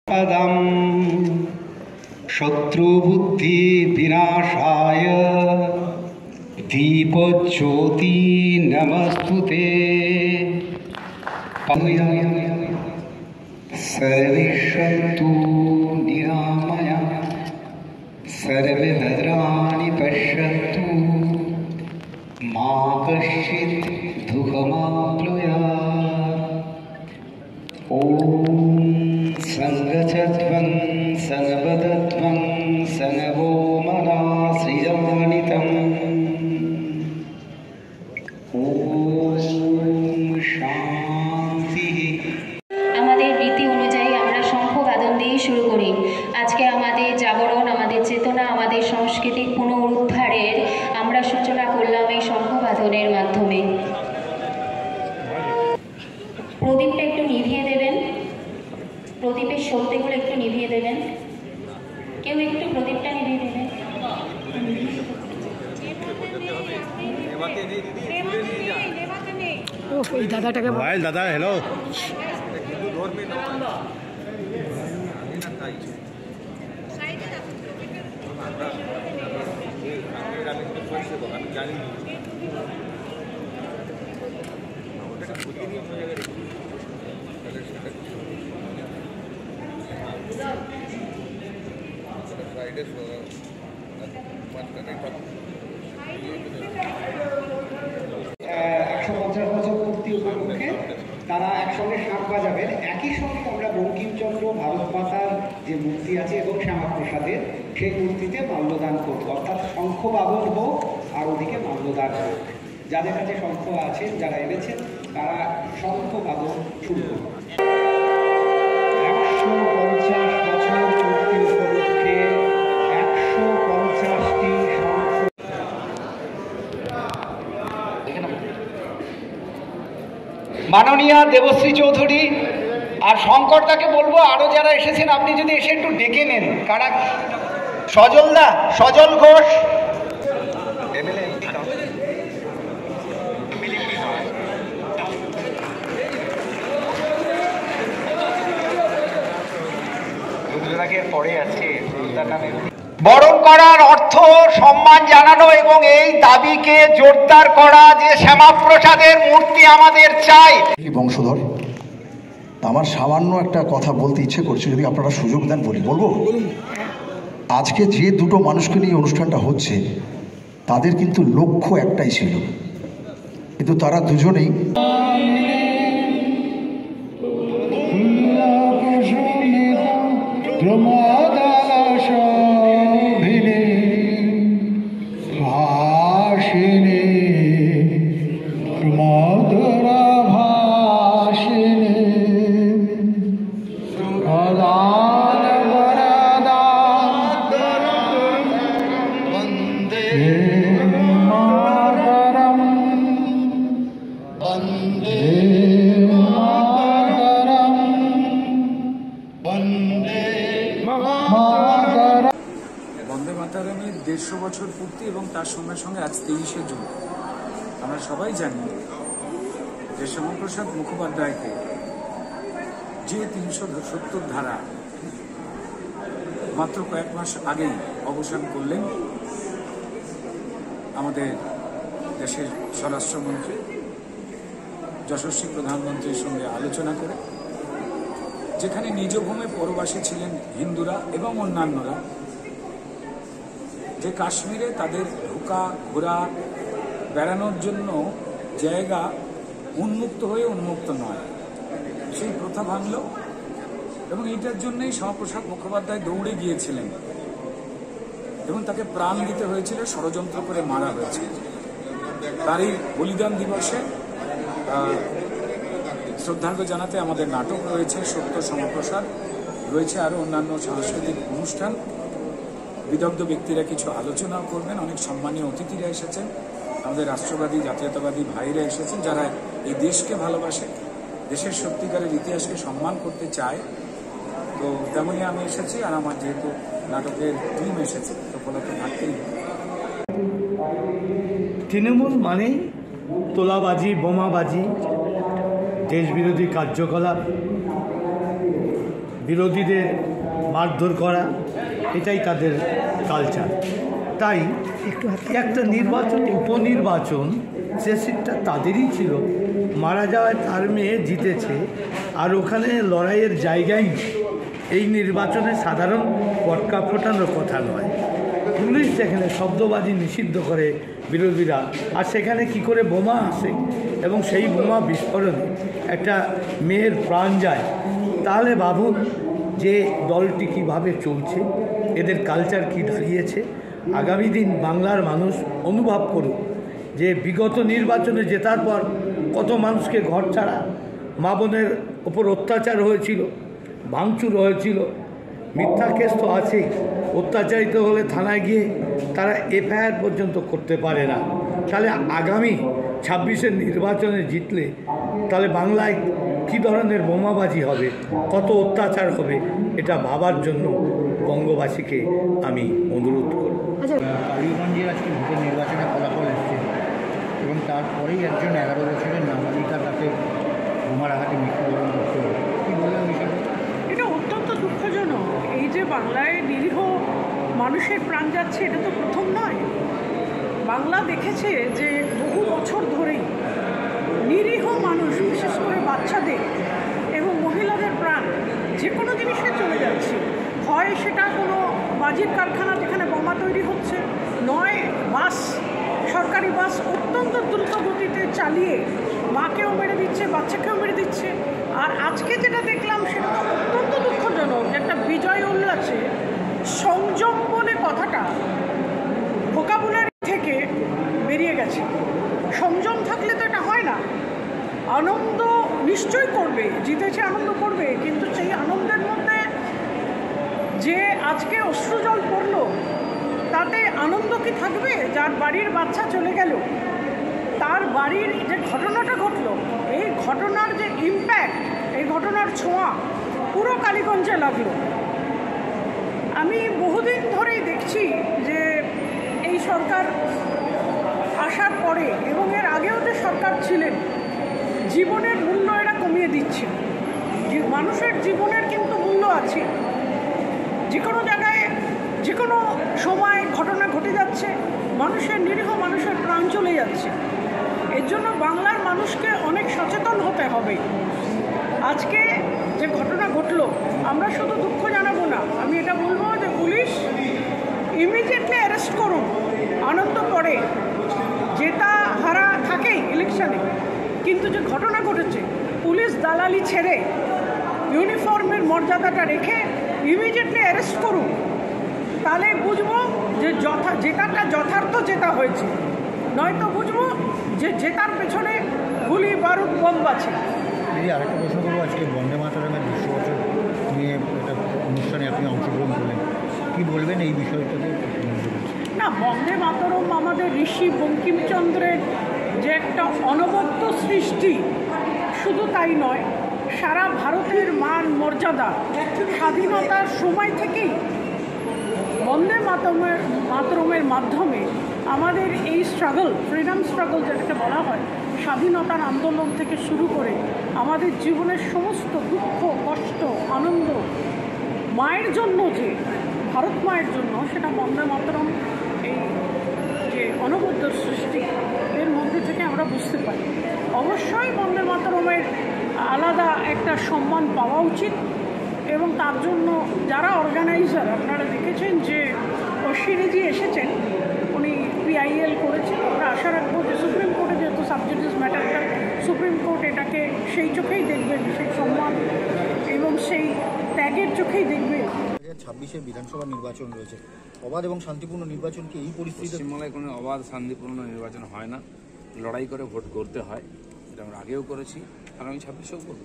पदं शत्रुबुद्धि विनाशाय दीपज्योति नमस्तुते। सर्वे सन्तु निरामया सर्वे भद्राणि पश्यन्तु मा कश्चित् दुःखमाप्नुयात्। ॐ संगच्छध्वं संवदध्वं संगो मना सृजानितम्। ॐ शान्ति। আমাদের রীতি অনুযায়ী আমরা শঙ্খবাদন দিয়ে শুরু করি। আজকে আমাদের জাগরণ, আমাদের চেতনা, আমাদের সাংস্কৃতিক পুনরুদ্ধারের আমরা সূচনা করলাম এই শঙ্খবাদনের মাধ্যমে। প্রদীপটা একটু নিভিয়ে দেবেন, প্রদীপের সলতেগুলো একটু নিভিয়ে দেবেন, কেউ একটু প্রদীপটা নিভিয়ে দেবেন। দাদাটাকে দাদা হ্যালো তারা একসঙ্গে শাঁখ বাজাবেন। একই সঙ্গে আমরা বঙ্কিমচন্দ্র, ভারত মাতার যে মূর্তি আছে এবং শ্যামাপ্রসাদের সেই মূর্তিতে মাল্যদান করব, অর্থাৎ শঙ্খবাদন হোক আর ওদিকে মাল্যদান হোক। যাদের কাছে শঙ্খ আছেন, যারা এনেছেন, তারা শঙ্খবাদন শুরু করুন। 150 বছর পূর্তি উপলক্ষে 150টি মাননীয়া দেবশ্রী চৌধুরী আর শঙ্করদাকে বলবো, আরো যারা এসেছেন আপনি যদি এসে একটু ডেকে নেন। কারা? সজলদা, সজল ঘোষ, পরে আছে। বরণ করার অর্থ সম্মান জানানো এবং এই দাবিকে জোরদার করা যে শ্যামাপ্রসাদের মূর্তি আমাদের চাই। বংশধর, আমার সামান্য একটা কথা বলতে ইচ্ছে করছে, যদি আপনারা সুযোগ দেন বলবো। আজকে যে দুটো মানুষকে নিয়ে অনুষ্ঠানটা হচ্ছে তাদের কিন্তু লক্ষ্য একটাই ছিল, কিন্তু তারা দুজনেই বন্দে মাতরমের 150 বছর পূর্তি এবং তার সঙ্গে সঙ্গে আজ 23শে জুন। আমরা সবাই জানি যে শ্যামাপ্রসাদ মুখোপাধ্যায়কে যে 370 ধারা মাত্র কয়েক মাস আগেই অবসান করলেন আমাদের দেশের স্বরাষ্ট্রমন্ত্রী যশস্বী প্রধানমন্ত্রীর সঙ্গে আলোচনা করে, যেখানে নিজ ভূমে পরবাসী ছিলেন হিন্দুরা এবং অন্যান্যরা, যে কাশ্মীরে তাদের ঢোকা ঘোরা বেড়ানোর জন্য জায়গা উন্মুক্ত হয়ে উন্মুক্ত নয়, সেই প্রথা ভাঙল। এবং এইটার জন্যই শ্যামাপ্রসাদ মুখোপাধ্যায় দৌড়ে গিয়েছিলেন এবং তাকে প্রাণ দিতে হয়েছিল, ষড়যন্ত্র করে মারা হয়েছিল। তার এই বলিদান দিবসে শ্রদ্ধার্ঘ্য জানাতে আমাদের নাটক রয়েছে, সত্য শ্যামাপ্রসাদ রয়েছে, আরও অন্যান্য সাংস্কৃতিক অনুষ্ঠান। বিদগ্ধ ব্যক্তিরা কিছু আলোচনাও করবেন, অনেক সম্মানীয় অতিথিরা এসেছেন, আমাদের রাষ্ট্রবাদী জাতীয়তাবাদী ভাইরা এসেছেন, যারা এই দেশকে ভালোবাসে, দেশের সত্যিকারের ইতিহাসকে সম্মান করতে চায়। তো তেমনই আমি এসেছি, আর আমার যেহেতু নাটকের টিম এসেছে, তো ফলত থাকতেই। তৃণমূল মানেই তোলাবাজি, বোমাবাজি, দেশবিরোধী কার্যকলাপ, বিরোধীদের মারধর করা, এটাই তাদের কালচার। তাই একটা নির্বাচন, উপনির্বাচন, সে সিটটা তাদেরই ছিল, মারা যাওয়ায় তার মেয়ে জিতেছে, আর ওখানে লড়াইয়ের জায়গায় এই নির্বাচনে সাধারণ পটকা ফোটানোর কথা নয়। পুলিশ যেখানে শব্দবাজি নিষিদ্ধ করে বিরোধীরা, আর সেখানে কি করে বোমা আসে এবং সেই বোমা বিস্ফোরণে একটা মেয়ের প্রাণ যায়, তাহলে ভাবুন যে দলটি কীভাবে চলছে, এদের কালচার কি দাঁড়িয়েছে। আগামী দিন বাংলার মানুষ অনুভব করুক যে বিগত নির্বাচনে জেতার পর কত মানুষকে ঘর ছাড়া, মা বোনের ওপর অত্যাচার হয়েছিল, ভাঙচুর হয়েছিল, মিথ্যা কেস তো আছেই, অত্যাচারিত হলে থানায় গিয়ে তারা এফআইআর পর্যন্ত করতে পারে না। তাহলে আগামী 26-এর নির্বাচনে জিতলে তাহলে বাংলায় কী ধরনের বোমাবাজি হবে, কত অত্যাচার হবে, এটা ভাবার জন্য বঙ্গবাসীকে আমি অনুরোধ করব। কালীগঞ্জের আজকে ভোটের নির্বাচনে ফলাফল এসছে এবং তারপরেই একজন 11 বছরের নাবালিকা তাকে বোমার আঘাতে মৃত্যুবরণ করতে হবে। কী বলবেন বিষয়টা? এটা অত্যন্ত দুঃখজনক। এই যে বাংলায় নিরীহ মানুষের প্রাণ যাচ্ছে, এটা তো প্রথম নয়। বাংলা দেখেছে যে বহু বছর ধরেই নিরীহ মানুষ, বিশেষ করে বাচ্চাদের এবং মহিলাদের প্রাণ যে কোনো জিনিসে চলে যাচ্ছে। হয় সেটা কোনো বাজির কারখানা যেখানে বোমা তৈরি হচ্ছে, নয় বাস, সরকারি বাস অত্যন্ত দ্রুত গতিতে চালিয়ে মাকেও মেরে দিচ্ছে, বাচ্চাকেও মেরে দিচ্ছে। আর আজকে যেটা দেখলাম সেটা তো অত্যন্ত দুঃখজনক। একটা বিজয় উল্লাসে সংযম বলে কথাটা ভোকাবুলারি থেকে বেরিয়ে গেছে। সংযম থাকলে তো এটা হয় না। আনন্দ নিশ্চয়ই করবে, জিতেছে আনন্দ করবে, কিন্তু সেই আনন্দের মধ্যে যে আজকে অশ্রুজল পড়লো, তাতে আনন্দ কি থাকবে? যার বাড়ির বাচ্চা চলে গেল, তার বাড়ির যে ঘটনাটা ঘটলো, এই ঘটনার যে ইম্প্যাক্ট, এই ঘটনার ছোঁয়া পুরো কালীগঞ্জে লাগলো। আমি বহুদিন ধরেই দেখছি যে এই সরকার আসার পরে এবং এর আগেও যে সরকার ছিলেন, জীবনের মূল্য এরা কমিয়ে দিচ্ছে। মানুষের জীবনের কিন্তু মূল্য আছে। যে কোনো জায়গায় যে কোনো সময় ঘটনা ঘটে যাচ্ছে, মানুষের নিরীহ মানুষের প্রাণ চলে যাচ্ছে। এর জন্য বাংলার মানুষকে অনেক সচেতন হতে হবে। আজকে যে ঘটনা ঘটলো, আমরা শুধু দুঃখ জানাবো না, আমি এটা বলবো যে পুলিশ ইমিডিয়েটলি অ্যারেস্ট করুন। আনন্দ পরে জেতা হারা থাকেই ইলেকশনে, কিন্তু যে ঘটনা ঘটেছে, পুলিশ দালালি ছেড়ে ইউনিফর্মের মর্যাদাটা রেখে ইমিডিয়েটলি অ্যারেস্ট করুন। তাহলে বুঝবো যে জেতাটা যথার্থ জেতা হয়েছে, নয়তো বুঝবো যে জেতার পেছনে গুলি বারুদ বোম আছে। দিদি, আরেকটা প্রশ্ন করবো, আজকে বন্দে মাতরমের 200 বছর নিয়ে একটা অনুষ্ঠানে আপনি অংশগ্রহণ করলেন, কী বলবেন এই বিষয়টাতে? না, বন্দে মাতরম আমাদের ঋষি বঙ্কিমচন্দ্রের যে একটা অনবদ্য সৃষ্টি, শুধু তাই নয়, সারা ভারতের মান মর্যাদা স্বাধীনতার সময় থেকেই বন্দে মাতরমের মাধ্যমে আমাদের এই স্ট্রাগল, ফ্রিডম স্ট্রাগল যেটাকে বলা হয়, স্বাধীনতার আন্দোলন থেকে শুরু করে আমাদের জীবনের সমস্ত দুঃখ, কষ্ট, আনন্দ মায়ের জন্য, যে ভারত মায়ের জন্য, সেটা বন্দে মাতরম এই যে অনবদ্য সৃষ্টি, এর মধ্যে থেকে আমরা বুঝতে পারি। অবশ্যই বন্দে মাতরমের আলাদা একটা সম্মান পাওয়া উচিত এবং তার জন্য যারা অর্গানাইজার, আপনারা দেখেছেন যে অশ্বিনীজি এসেছেন, উনি PIL করেছেন। আমরা আশা রাখবো যে সুপ্রিম কোর্টে যেহেতু সাবজুডিস ম্যাটারটা, সুপ্রিম কোর্ট এটাকে সেই চোখেই দেখবেন, সেই সম্মান এবং সেই ত্যাগের চোখেই দেখবেন। 2026-এর বিধানসভা নির্বাচন রয়েছে, অবাধ এবং শান্তিপূর্ণ নির্বাচনকে এই পরিস্থিতিতে? পশ্চিমবাংলায় কোনো অবাধ শান্তিপূর্ণ নির্বাচন হয় না, লড়াই করে ভোট করতে হয়। এটা আমরা আগেও করেছি, আগামী 26-এও করব।